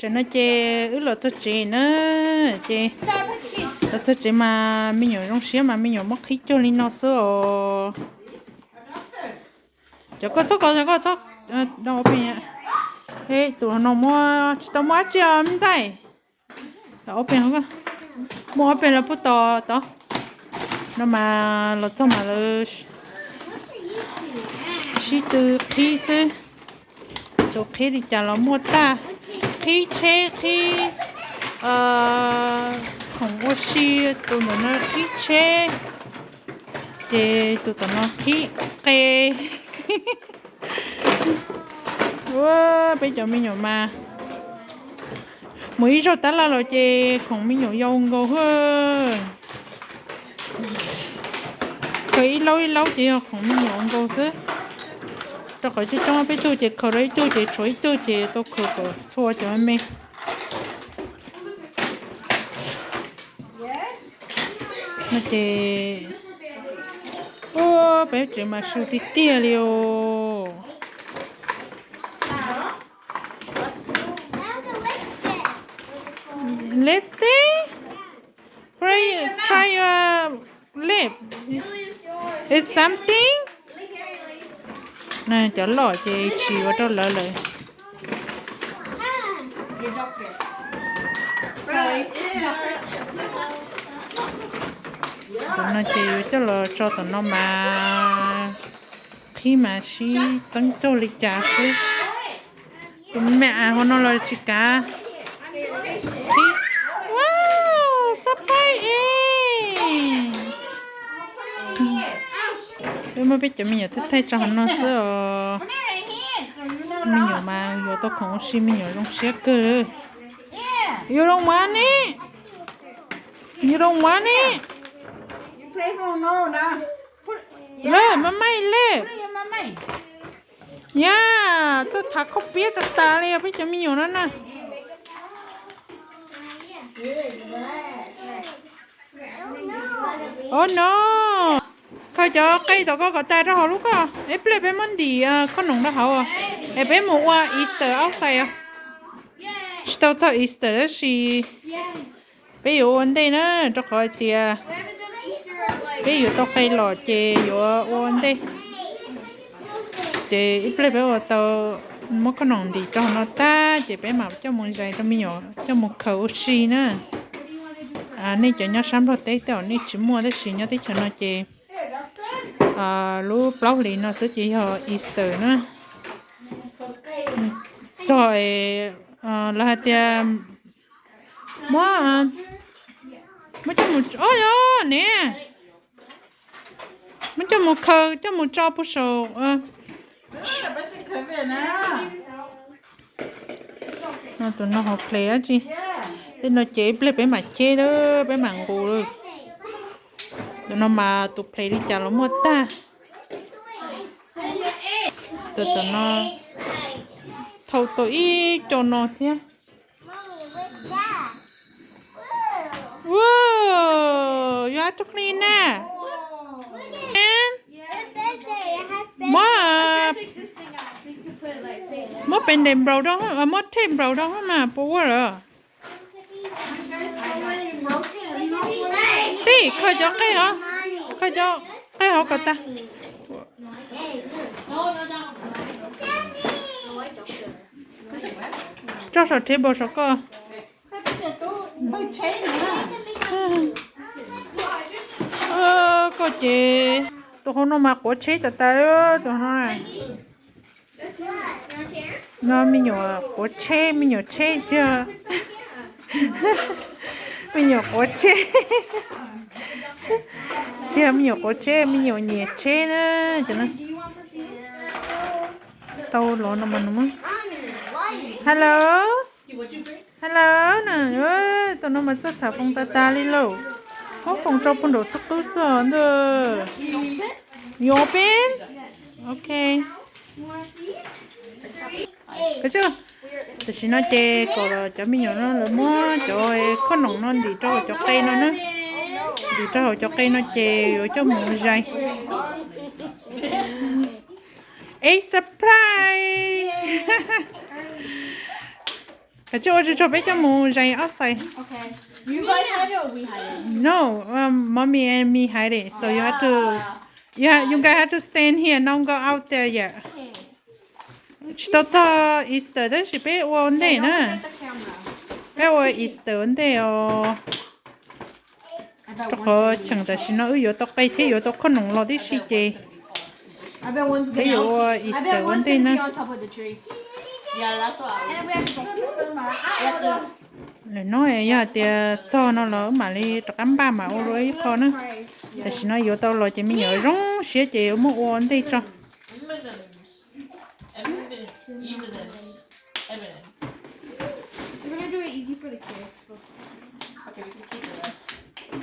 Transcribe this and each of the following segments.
cho nó chê ứ là tôi chê nữa chê tôi chê mà mình nhớ trong xíu mà mình nhớ mất khí cho linh nó sữa cho có thuốc đâu bên nhá thế tụi nó mua tao mua chưa mình dạy đâu bên không mua bên là bút tỏ nó mà là cho mà là chỉ từ khí sư từ khí thì chả là mua ta khí chế khí không có gì tụi nó khí chế thì tụi nó khí kê wow bây giờ mình nhổ mà mấy giờ ta là rồi chị không mình nhổ dầu ngô hơn cái lâu chị không mình nhổ ngô chứ cho khỏi chứ trong bây giờ chị khởi đấy tôi chị chối tôi chị tôi khởi xua cho mình mà chị ô bé chị mà sưu tí tia liều lipstick? Try your lip. Is something? Này cho lọ chị chỉ vào đó lỡ lời. Tụi nó chỉ cho lọ cho tụi nó mà khi mà xí tăng cho lịch trả xí tụi mẹ họ nó là chị cả wow surprise tôi mới biết cho mình thích thấy sao nó sữa mình nhiều mà nhiều tôi không xí mình nhiều trong xe cơ you don't want it you don't want it you play for no now lên mama lên yeah tôi thà không biết được ta liền biết cho mình nhiều nữa nè oh no coi cho cây tao có tay đó họ lúc à em play bé món gì con nồng đó họ em bé mua qua Easter outside à tao cho Easter đó gì bé yêu anh đây nữa cho khỏi tiền bé yêu tao cây lọ chè yêu anh đây chè em play bé tao mất con nồng gì cho nó ta chè bé màu cho một giày cho mình nhỏ cho một khẩu xì nữa nên cho nhau sắm rồi tết tao nên chỉ mua đấy xì nhau tết cho nó chè lúc lâu thì nó sẽ chỉ họ Easter nữa rồi là tiền mua cho một ôi nè mấy cho một khờ cho một cho bút sổ nó tụi nó học play á chị thế nó chế play bé mặt chế đó bé mặt ngủ rồi tụi nó mà tụi play đi chả lắm ta tụi nó thâu tôi cho nó thế wow you have to clean that mất bên đệm bầu đó mất thêm bầu đó mà bố rồi tí khơi cho cái hả khơi cho cái hả cậu ta cho sợi thế bầu sợi cơ cô chị tôi không nó mặc của chế ta đó tôi nói nó mình nhỏ của chế mình nhỏ chế chưa mình nhỏ của chế chưa mình nhỏ của chế mình nhỏ nhiệt chế nữa cho nó tao lo nó mà hello nè ơi tụi nó mà rất thả phong ta đi lâu có phòng cho con đồ sắc tươi sờn rồi you open okay cái chưa thì xin nói chê còn cho mình nhỏ nó là mua cho có nồng non thì cho cây nó nữa thì cho cây nó chê rồi cho mùa dày a surprise cái chỗ cho bé cho mù dày outside. Okay. You guys hide it or we hide it? No, mommy and me hide it. So you have to, yeah, you guys have to stand here. Don't go out there yet. Что то Easter đó, chị bé ôn đây nè. Get the camera. Bé ôn Easter ôn đây oh. I bet Tôi chẳng ta xin nó yếu tố cây thế yếu tố con nồng lo đi xí chê. I bet one's Bây gonna. giờ I Easter bet ôn one's đây gonna nè. be on top of the tree. Yeah, that's what I And we have to. we have to. Để nói ya thì cho nó lỡ mà đi tập cắm ba mà ô rồi con nữa. Để xin nó yếu tố lo chỉ mình nhớ rong xía chê ở một ôn đây cho. Evidence. We're gonna do it easy for the kids. Okay, we can keep the rest.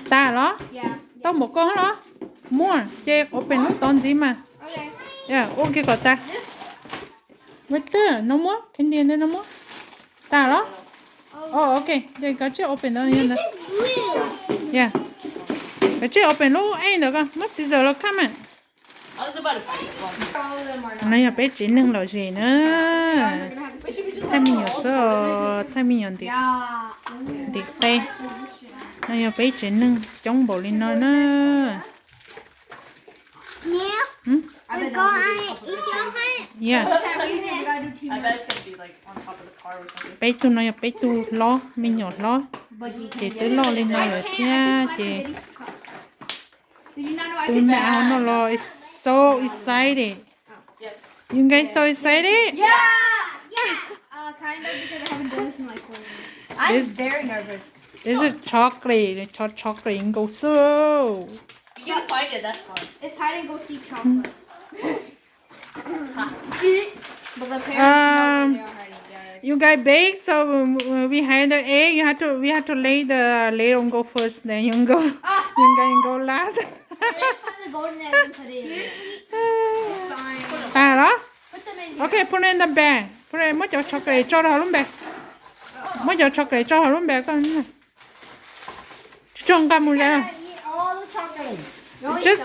Ta đó, Yeah. tao một con đó. Mua chê open lúc tón gì mà. Okay. Yeah, ok có ta. What the? No more? Can you no more? Ta đó. Oh, okay. Đây có chiếc open đó nha. Yeah. Cái chiếc open lúc anh được không? Mất xí giờ nó khăm à. I was about to find it. All of them are not. Này là bé chỉ nâng lò gì nữa. We're gonna have to switch. Thay mình nhớ sợ, thay mình nhớ Yeah. đi tay. Này là bé chỉ nâng chống bộ lên nó nữa. I bet Yeah. okay, we gotta do team. I bet it's gonna be like on top of the car or something. Bé tu nói là bé tu lo, mình nhỏ lo. But you Chị tự lo lên nó rồi nha, chị. Did you not know I Tu could nào nó lo is so excited. Yes. You guys so excited? Yeah! Yeah! Kind of because I haven't done this in like 4 years. I'm very nervous. This is chocolate. Chocolate and go so. You can find it. That's fun. It's hide and go seek chocolate. But the parents know where they are hiding. You guys bake, so we had the egg. We have to lay the layer on go first. Then you go. You guys go last. Put the golden egg and put it in. Fine. Ta đó. Put them in. Okay, put it in the bag. Put it. Mới cho chocolate cho nó luôn bag. Mới cho chocolate cho nó luôn bag con. Trong cái mùi ra. Eat all the chocolate. Just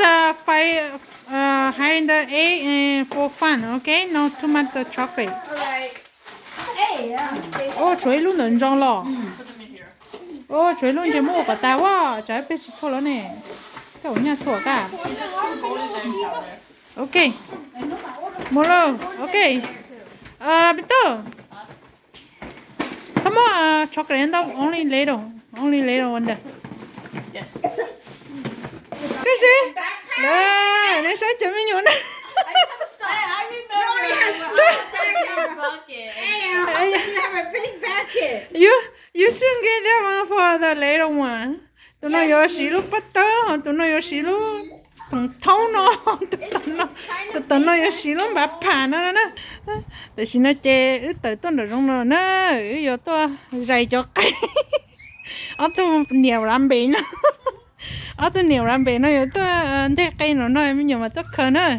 hide the egg for fun, okay? Not too much the chocolate. Alright. Hey, Ô, chuối luôn đừng trong lò. Put them in here. Ô, chuối luôn chỉ mua cả tao quá. Trái biết chỉ thôi nè. Cái ổ nhà thua cả. Ok. Mua luôn. Ok. Biết đâu. Some more chocolate and only little. Only little one there. Yes. Cái gì? Nè, để sao chấm với nhuận. I remember. Bucket. you have a big bucket. You should get that one for the little one. Tụi nó vô xí lúc bắt tớ, tụi nó vô xí lúc thằng thấu nó, tụi nó vô xí lúc bà phá nó nè. Để xin nó chê, tới tuần được trong nó nè, vô tôi dạy cho cái. Ở tôi nhiều lắm bị nó. Ở tôi nhiều lắm bị nó, vô tôi thế cây nó nói nhưng mà tôi khờ nữa.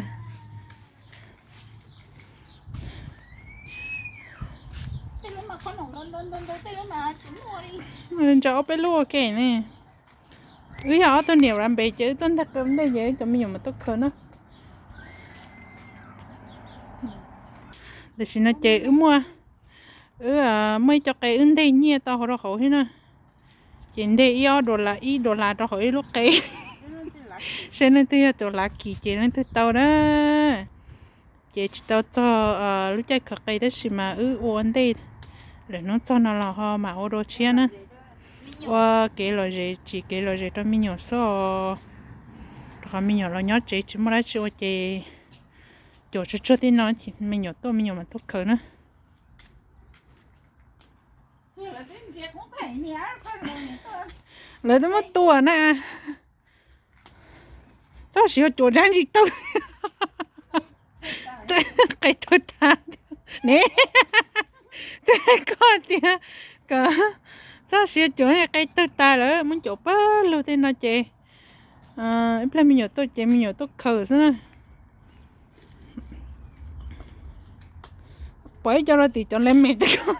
Cho bé lúa kì nè. Họ tôi nhiều làm bể chứ tôi thật lắm đây vậy cho mình mà tôi khờ nó. Để xin nó chơi mua. Mới cho cái đây nhia tao họ khổ thế nè. Chuyện đây đồ là cho hỏi lúc cái. Xem nó tôi đồ là kỳ chuyện nó tôi tao đó. Chị tao cho lúc chơi khờ cái đó xí mà uống đây. Để nó cho nó là ho mà ô đồ chia nữa. Cái loại gì chỉ cái loại gì đó mình nhỏ số rồi mình nhỏ lo nhỏ chỉ mua lại chỉ cái chỗ chút đi nó chỉ mình nhỏ to mình nhỏ mà tốt khờ nữa lấy nó mất tua nè sao chỉ chỗ rắn gì đâu cái tôi ta nè có tiền cả sao xưa chỗ này cái tôi ta rồi muốn chỗ bơ luôn thế nó chị em làm mình nhỏ tôi chị mình nhỏ tôi khờ nữa bởi cho nó thì cho lên mẹ tới con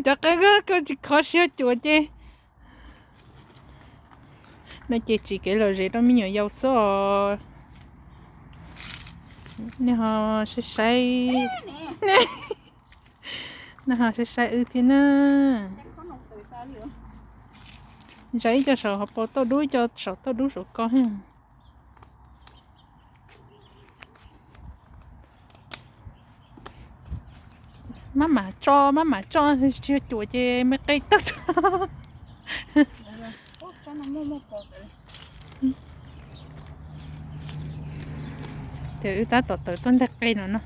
cho cái chỉ khó xíu chuột chứ nó chỉ cái lời gì đó mình nhiều dầu sò nè họ sẽ say nè họ sẽ say thế nè giấy cho sợ họ bỏ tao đuôi cho sợ tao đuôi sợ con ha má mà cho chưa chuột chứ mấy cây tóc thì ta tọt tới con đặc cây nó nó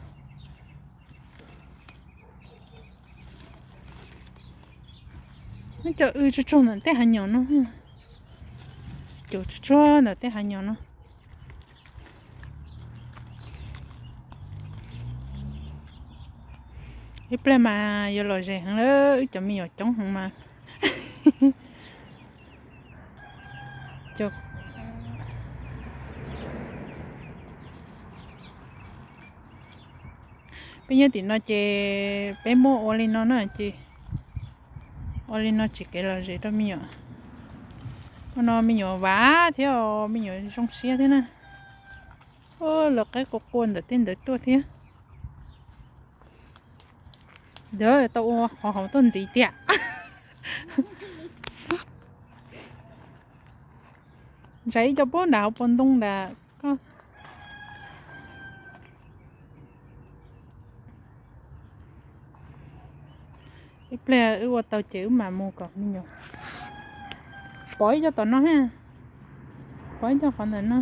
cho cho nó té hành nhỏ nó cho nó té hành nhỏ nó cái ple mà giờ lòi rẻ hàng đó cho mình ở trong hàng mà cho bây giờ thì nó chỉ bé mua oli nó chị oli nó chỉ cái là gì đó mình nhỏ nó mình nhỏ vá theo mình nhỏ trong xe thế nè ô là cái cục cuốn để tin được tôi thế đó tao họ không tuân gì tiệt giấy cho bố nào bón tung là có cái ple ư tao chữ mà mua còn nhiều bói cho tụi nó ha bói cho phần này nó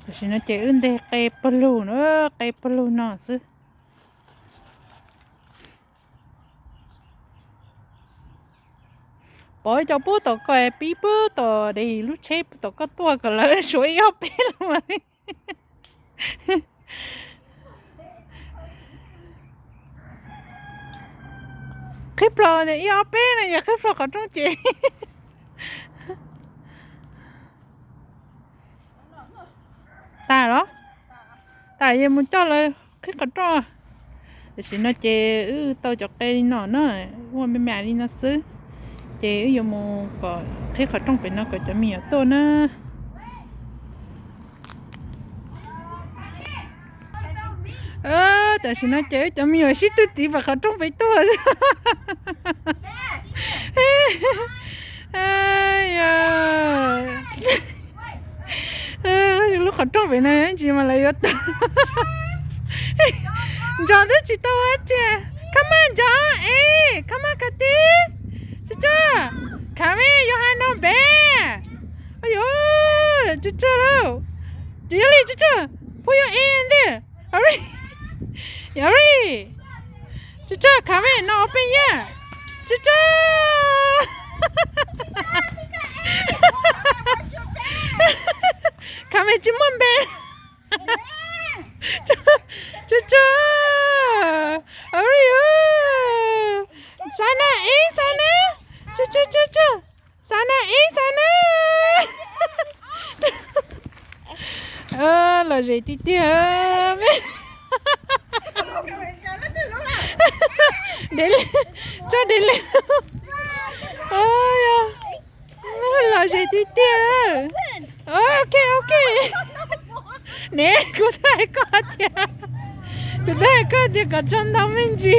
rồi nó chữ đây cây pelu nữa cây pelu nó chứ bói cho bố tụi coi bí bố tụi đi lúc chế tụi có tua cái lời suối áo bé luôn mà cái plò này áo bé này giờ cái plò còn trong chị ta đó tại vì muốn cho là cái còn trong thì xin nó chê tao cho cây đi nó qua bên mẹ đi nó xứ chê giờ mua có cái còn trong bên nó có cho mình ở tôi nữa tại sao nó chơi cho mình ở xí tôi tí và không trong với tôi lúc không trong với này chị mà lấy ở tôi John đó chị tao hết chứ come on John ê come on Cathy chú chú come here you have no bear ôi dồi chú chú đâu really chú chú put your hand in there hurry Yuri! Chuchu, come in, not open yet! Chuchu! Come in, Jimon Bear! Chuchu! Hurry! Sana, Sana! Chuchu, chuchu! Sana, Sana! Là gì tí tí để lên cho để lên ôi là gì tí tia ok nè cô thấy có chân đâu mình gì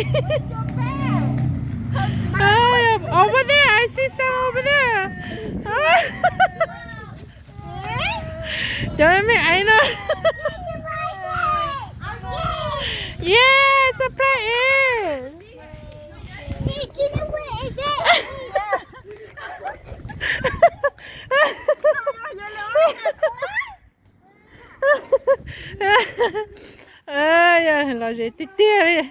over there I see some over there trời mẹ ấy nó yeah surprise Hey, do you know what is it? là gì tí tia đi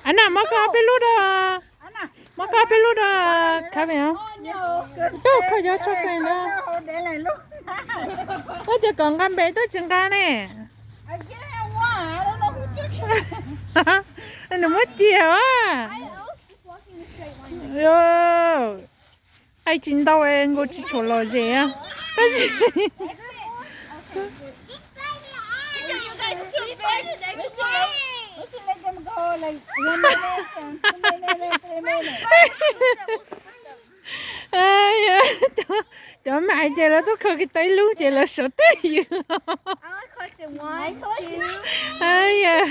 anh nào mắc cà pelud à mắc cà pelud à cá mè không tôi không nhớ cho cái đó tôi chỉ còn cam bé tôi chừng cá nè anh đừng mất chiều á ai chín đâu em ngồi chỉ chỗ lò gì á cái gì We should let them go like 1 minute and 2 minutes and 3 minutes. ai cho mẹ chị là tôi khơi cái tay luôn chị là sợ tay gì I only collected 1, 2. ai I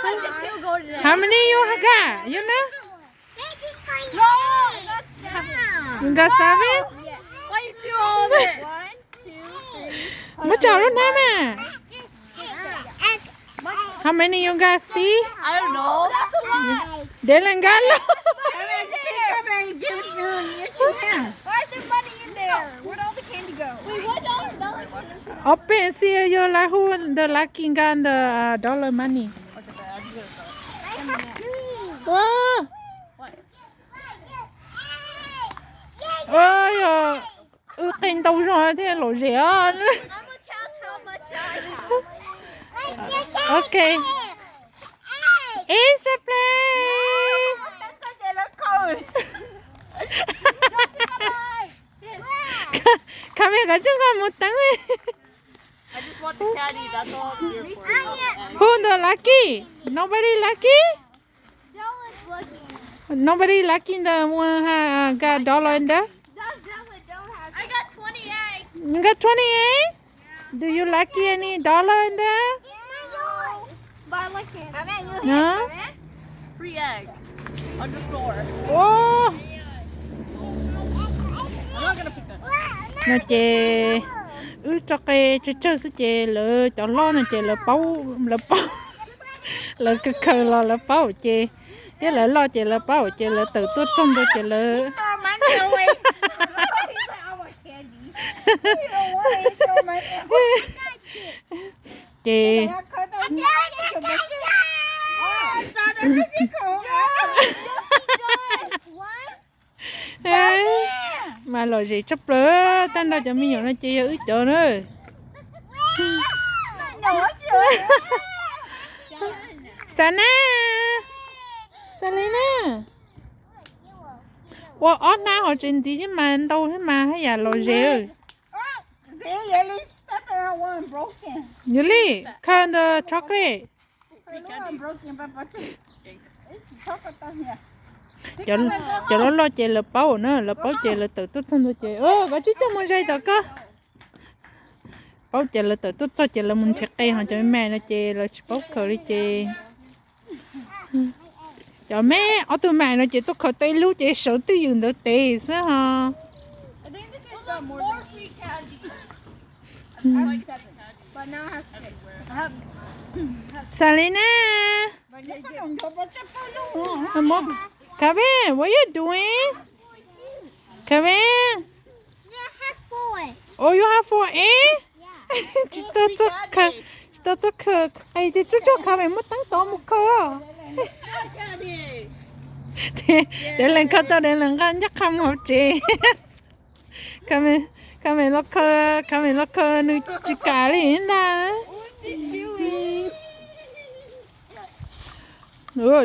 collected 2 gold today. how many you got you know No, that's 7. you got 7 Yeah. Why you steal all of it? 1, 2, 3. mới chào luôn ha nè how many you got see I don't know. That's a lot. để lên gắn luôn Come and give it to you. Yes, you can. Why is there money in there? Where'd all the candy go? Wait, $1? open see you like who the lucky got the dollar money wow ôi tiền đâu rồi thế lộ rẻ nữa I'm gonna count how much I have. okay it's a play 카메라가 중간 못 당해 I just want the caddy. That's all I'm here for. who the lucky nobody lucky Dylan's lucky. nobody lucky in the one got dollar in there Dylan don't have. I got 28. you got 28 do you lucky any dollar in there But I like it. no Free egg. On the floor. oh I'm not gonna pick that. nó chè cho cái chơi sẽ chè lỡ cho lo nó chè lỡ bao lỡ cái khờ lỡ bao chè cái lỡ lo chè lỡ bao chè lỡ tự tốt xong rồi chè lỡ chè mà lo gì chấp lỡ tan đâu cho mình nhỏ nó chè ướt chỗ nữa Sana Selena wow ớt na họ trình gì chứ mà đâu thế mà hay là lo gì See, Yelly stepped around one broken. Yuli kind of chocolate One broken, but it's chocolate down here. cho nó lo chè là bao nữa là bao chè là tự tốt xong rồi chè có chứ cho mua dây tao cơ bao chè là tự tốt cho chè là mình thiệt cây họ cho mẹ nó chè là bao khờ đi chè cho mẹ ở tụi mẹ nó chè tôi khờ tay lú chè sợ tư dừng được tè sao hả I think the kids got more free candy. Like 7. But now I have Selena Kevin what you doing Kevin oh you have 4A chị tôi ai thì chú Kevin mất tăng to một cơ Caddy. để lên cơ tôi để lên cái chắc không học chị Kevin lo cơ nuôi chị cả liền đó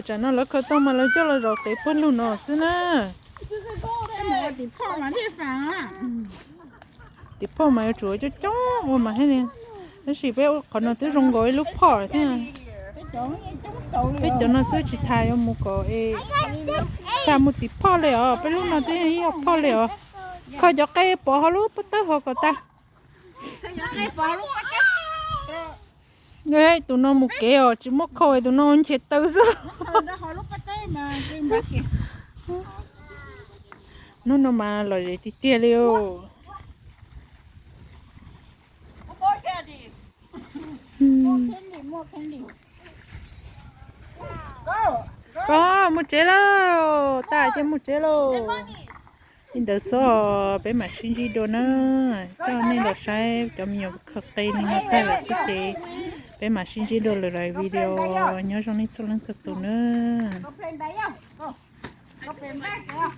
chả nó lo cơ tôi mà lo cho lo rồi để phân luôn nó xí nè Thìพ่อมาที่ฝั่งอ่ะ thì phô mà chuối cho chó ôi mà thế nè nó chỉ bé còn nó tới rong gói lúc phò thế à cái chỗ này chúng tụi bé cho nó sẽ chỉ thay cho một cái thay một tí phòเลยà bé lúc nào tới hay phòเลยà coi cho cái bỏ họ lúc bắt đầu họ có ta cái bỏ lúc đấy tụi nó một cái à chỉ một khối tụi nó ăn chết tự rồi đó họ lúc cái mà tìm bắt kìa nó mà lời gì thì tiền liêu More candy. More candy. Go. có một chế lô ta cho một chế lô in the so bé mà xin gì đồ nữa cho nên là sai cho nhiều cực tây nên nó sai là sức chế bé mà xin gì đồ lại video nhớ trong này cho lên thực tụ nữa Go play bay không? Go. Go play bay không?